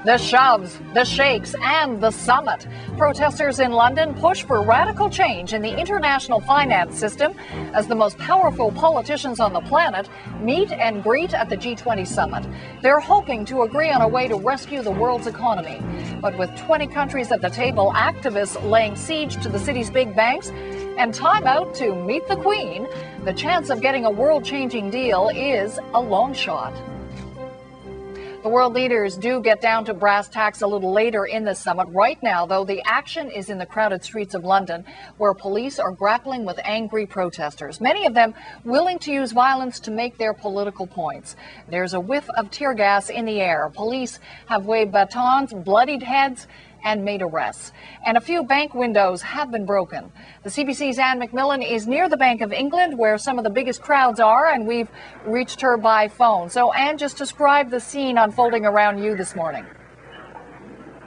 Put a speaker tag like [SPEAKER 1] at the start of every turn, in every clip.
[SPEAKER 1] The shoves, the shakes, and the summit. Protesters in London push for radical change in the international finance system as the most powerful politicians on the planet meet and greet at the G20 summit. They're hoping to agree on a way to rescue the world's economy. But with 20 countries at the table, activists laying siege to the city's big banks, and time out to meet the Queen, the chance of getting a world-changing deal is a long shot. The world leaders do get down to brass tacks a little later in the summit. Right now, though, the action is in the crowded streets of London, where police are grappling with angry protesters, many of them willing to use violence to make their political points. There's a whiff of tear gas in the air. Police have waved batons, bloodied heads, and made arrests. And a few bank windows have been broken. The CBC's Anne McMillan is near the Bank of England, where some of the biggest crowds are, and we've reached her by phone. So, Anne, just describe the scene unfolding around you this morning.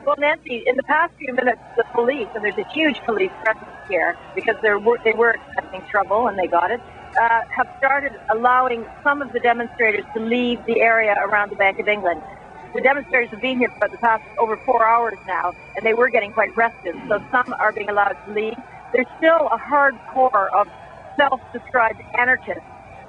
[SPEAKER 2] Well, Nancy, in the past few minutes, the police, and there's a huge police presence here because they were expecting trouble and they got it, have started allowing some of the demonstrators to leave the area around the Bank of England. The demonstrators have been here for the past over 4 hours now, and they were getting quite restive, so some are being allowed to leave. There's still a hardcore of self-described anarchists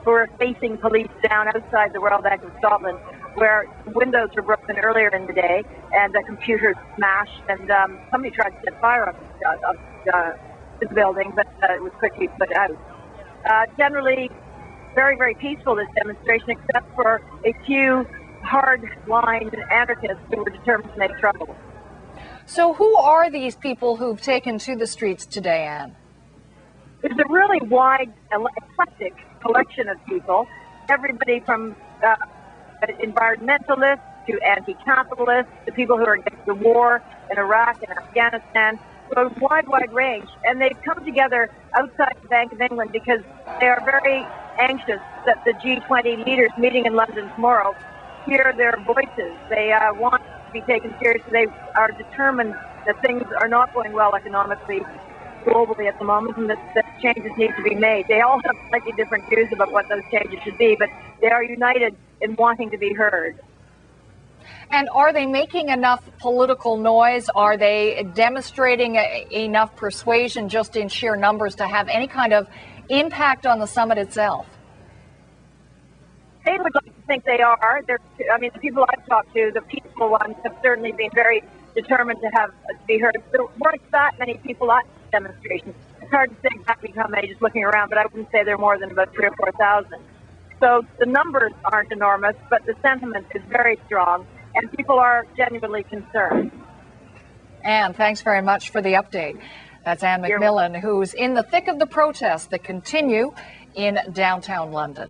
[SPEAKER 2] who are facing police down outside the Royal Bank of Scotland, where windows were broken earlier in the day, and the computers smashed, and somebody tried to set fire up the building, but it was quickly put out. Generally, very, very peaceful, this demonstration, except for a few hard-line anarchists who were determined to make trouble.
[SPEAKER 1] So who are these people who've taken to the streets today, Anne?
[SPEAKER 2] There's a really wide, eclectic collection of people, everybody from environmentalists to anti-capitalists to people who are against the war in Iraq and Afghanistan, so a wide range. And they've come together outside the Bank of England because they are very anxious that the G20 leaders meeting in London tomorrow hear their voices. They want to be taken seriously. They are determined that things are not going well economically globally at the moment, and that changes need to be made. They all have slightly different views about what those changes should be, but they are united in wanting to be heard.
[SPEAKER 1] And are they making enough political noise? Are they demonstrating enough persuasion just in sheer numbers to have any kind of impact on the summit itself?
[SPEAKER 2] They would like to think they are. The people I've talked to, the peaceful ones, have certainly been very determined to be heard. There weren't that many people at the demonstration. It's hard to say exactly how many just looking around, but I wouldn't say there are more than about 3,000 or 4,000. So the numbers aren't enormous, but the sentiment is very strong, and people are genuinely concerned.
[SPEAKER 1] Anne, thanks very much for the update. That's Anne McMillan, who's in the thick of the protests that continue in downtown London.